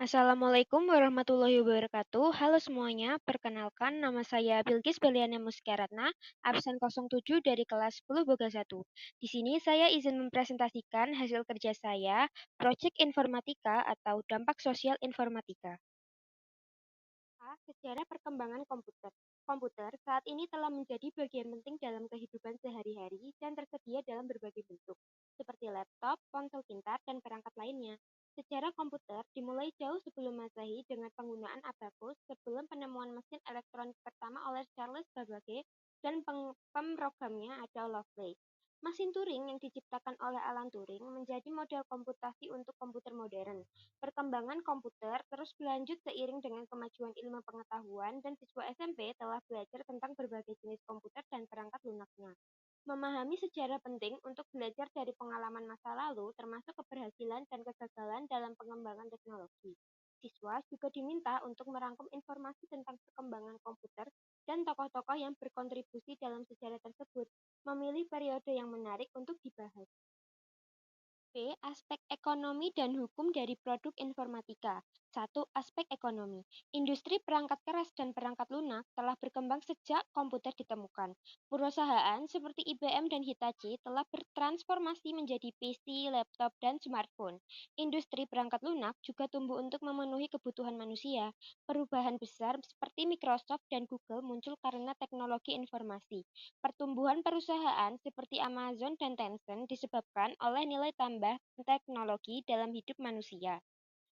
Assalamualaikum warahmatullahi wabarakatuh. Halo semuanya, perkenalkan nama saya Bilkis Beliana Muskiaratna, absen 07 dari kelas 10 Boga 1. Di sini saya izin mempresentasikan hasil kerja saya, Project Informatika atau Dampak Sosial Informatika. Sejarah perkembangan komputer. Komputer saat ini telah menjadi bagian penting dalam kehidupan sehari-hari dan tersedia dalam berbagai bentuk, seperti laptop, ponsel pintar, dan perangkat lainnya. Sejarah komputer dimulai jauh sebelum Masehi dengan penggunaan abacus sebelum penemuan mesin elektronik pertama oleh Charles Babbage dan pemrogamnya ada Lovelace. Mesin Turing yang diciptakan oleh Alan Turing menjadi model komputasi untuk komputer modern. Perkembangan komputer terus berlanjut seiring dengan kemajuan ilmu pengetahuan dan siswa SMP telah belajar tentang berbagai jenis komputer dan perangkat lunaknya. Memahami sejarah penting untuk belajar dari pengalaman masa lalu, termasuk keberhasilan dan kegagalan dalam pengembangan teknologi. Siswa juga diminta untuk merangkum informasi tentang perkembangan komputer dan tokoh-tokoh yang berkontribusi dalam sejarah tersebut, memilih periode yang menarik untuk dibahas. B. Aspek ekonomi dan hukum dari produk informatika. 1. Aspek ekonomi. Industri perangkat keras dan perangkat lunak telah berkembang sejak komputer ditemukan. Perusahaan seperti IBM dan Hitachi telah bertransformasi menjadi PC, laptop, dan smartphone. Industri perangkat lunak juga tumbuh untuk memenuhi kebutuhan manusia. Perubahan besar seperti Microsoft dan Google muncul karena teknologi informasi. Pertumbuhan perusahaan seperti Amazon dan Tencent disebabkan oleh nilai tambah teknologi dalam hidup manusia.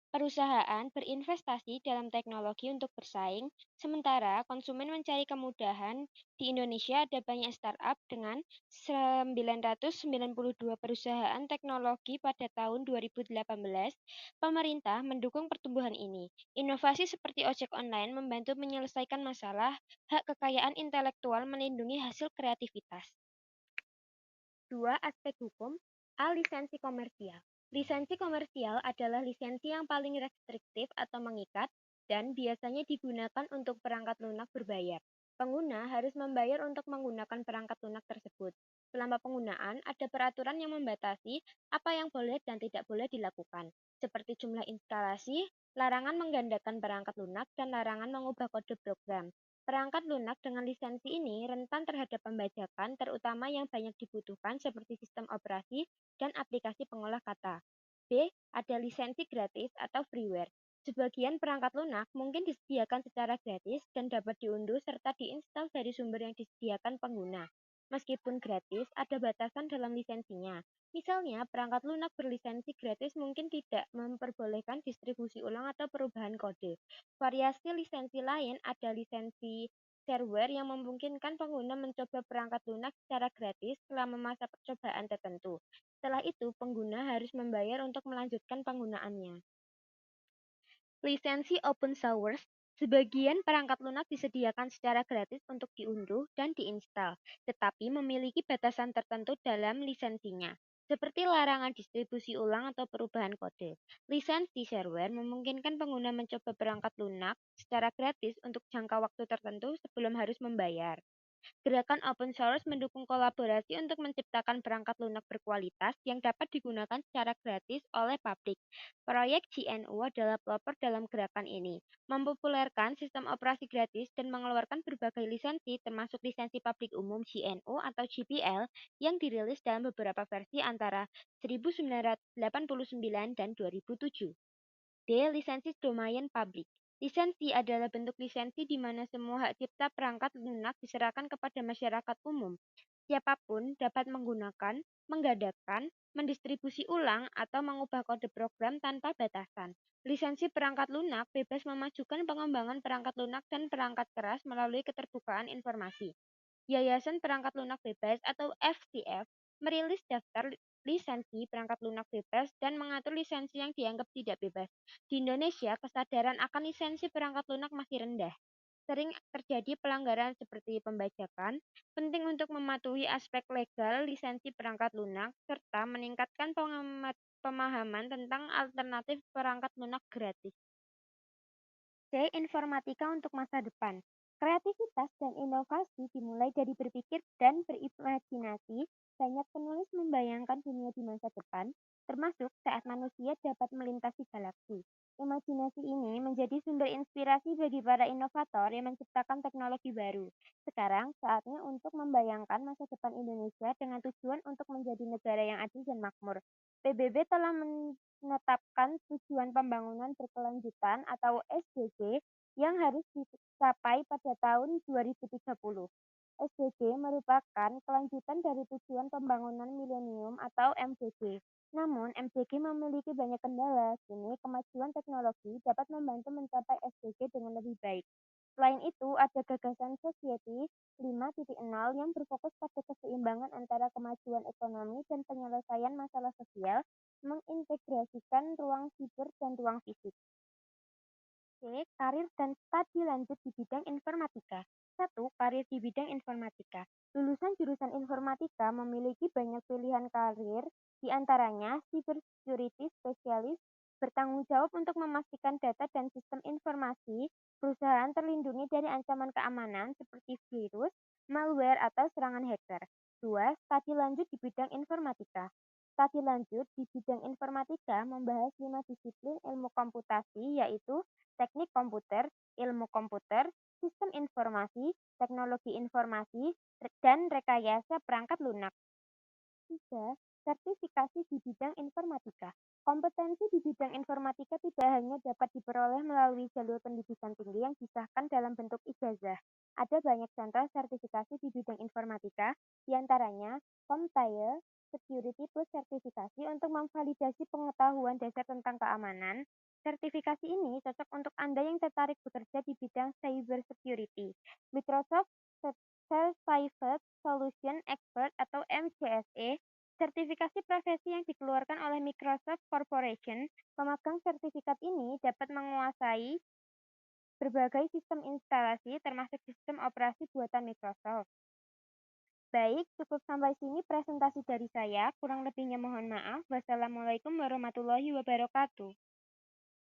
Perusahaan berinvestasi dalam teknologi untuk bersaing, sementara konsumen mencari kemudahan. Di Indonesia ada banyak startup dengan 992 perusahaan teknologi pada tahun 2018. Pemerintah mendukung pertumbuhan ini. Inovasi seperti ojek online membantu menyelesaikan masalah hak kekayaan intelektual melindungi hasil kreativitas. 2. Aspek hukum. A. Lisensi komersial. Lisensi komersial adalah lisensi yang paling restriktif atau mengikat dan biasanya digunakan untuk perangkat lunak berbayar. Pengguna harus membayar untuk menggunakan perangkat lunak tersebut. Selama penggunaan, ada peraturan yang membatasi apa yang boleh dan tidak boleh dilakukan, seperti jumlah instalasi, larangan menggandakan perangkat lunak, dan larangan mengubah kode program. Perangkat lunak dengan lisensi ini rentan terhadap pembajakan, terutama yang banyak dibutuhkan seperti sistem operasi dan aplikasi pengolah kata. B. Ada lisensi gratis atau freeware. Sebagian perangkat lunak mungkin disediakan secara gratis dan dapat diunduh serta diinstal dari sumber yang disediakan pengguna. Meskipun gratis, ada batasan dalam lisensinya. Misalnya, perangkat lunak berlisensi gratis mungkin tidak memperbolehkan distribusi ulang atau perubahan kode. Variasi lisensi lain ada lisensi shareware yang memungkinkan pengguna mencoba perangkat lunak secara gratis selama masa percobaan tertentu. Setelah itu, pengguna harus membayar untuk melanjutkan penggunaannya. Lisensi open source. Sebagian perangkat lunak disediakan secara gratis untuk diunduh dan diinstal, tetapi memiliki batasan tertentu dalam lisensinya, seperti larangan distribusi ulang atau perubahan kode. Lisensi shareware memungkinkan pengguna mencoba perangkat lunak secara gratis untuk jangka waktu tertentu sebelum harus membayar. Gerakan open source mendukung kolaborasi untuk menciptakan perangkat lunak berkualitas yang dapat digunakan secara gratis oleh publik. Proyek GNU adalah pelopor dalam gerakan ini, mempopulerkan sistem operasi gratis dan mengeluarkan berbagai lisensi termasuk lisensi publik umum GNU atau GPL yang dirilis dalam beberapa versi antara 1989 dan 2007. D. Lisensi domain publik. Lisensi adalah bentuk lisensi di mana semua hak cipta perangkat lunak diserahkan kepada masyarakat umum. Siapapun dapat menggunakan, menggadangkan, mendistribusi ulang, atau mengubah kode program tanpa batasan. Lisensi perangkat lunak bebas memajukan pengembangan perangkat lunak dan perangkat keras melalui keterbukaan informasi. Yayasan Perangkat Lunak Bebas atau FTF merilis daftar lisensi perangkat lunak bebas dan mengatur lisensi yang dianggap tidak bebas. Di Indonesia, kesadaran akan lisensi perangkat lunak masih rendah. Sering terjadi pelanggaran seperti pembajakan. Penting untuk mematuhi aspek legal lisensi perangkat lunak serta meningkatkan pemahaman tentang alternatif perangkat lunak gratis. C. Informatika untuk masa depan. Kreativitas dan inovasi dimulai dari berpikir dan berimajinasi. Banyak penulis membayangkan dunia di masa depan, termasuk saat manusia dapat melintasi galaksi. Imajinasi bagi para inovator yang menciptakan teknologi baru. Sekarang saatnya untuk membayangkan masa depan Indonesia dengan tujuan untuk menjadi negara yang adil dan makmur. PBB telah menetapkan tujuan pembangunan berkelanjutan atau SDG yang harus dicapai pada tahun 2030. SDG merupakan kelanjutan dari tujuan pembangunan milenium atau MDG. Namun, MDG memiliki banyak kendala. Kini, kemajuan teknologi dapat membantu mencapai SDG dengan lebih baik. Selain itu, ada gagasan Society 5.0 yang berfokus pada keseimbangan antara kemajuan ekonomi dan penyelesaian masalah sosial, mengintegrasikan ruang siber dan ruang fisik. C. Karir dan studi lanjut di bidang informatika. 1. Karir di bidang informatika. Lulusan jurusan informatika memiliki banyak pilihan karir, di antaranya cybersecurity specialist bertanggung jawab untuk memastikan data dan sistem informasi perusahaan terlindungi dari ancaman keamanan seperti virus, malware, atau serangan hacker. 2. Studi lanjut di bidang informatika. Studi lanjut di bidang informatika membahas 5 disiplin ilmu komputasi, yaitu teknik komputer, ilmu komputer, sistem informasi, teknologi informasi, dan rekayasa perangkat lunak. 3. Sertifikasi di bidang informatika. Kompetensi di bidang informatika tidak hanya dapat diperoleh melalui jalur pendidikan tinggi yang disahkan dalam bentuk ijazah. Ada banyak contoh sertifikasi di bidang informatika, diantaranya CompTIA, Security Plus sertifikasi untuk memvalidasi pengetahuan dasar tentang keamanan. Sertifikasi ini cocok untuk Anda yang tertarik bekerja di bidang cyber security. Microsoft Certified Solution Expert atau MCSE, sertifikasi profesi yang dikeluarkan oleh Microsoft Corporation. Pemegang sertifikat ini dapat menguasai berbagai sistem instalasi termasuk sistem operasi buatan Microsoft. Baik, cukup sampai sini presentasi dari saya. Kurang lebihnya mohon maaf. Wassalamualaikum warahmatullahi wabarakatuh.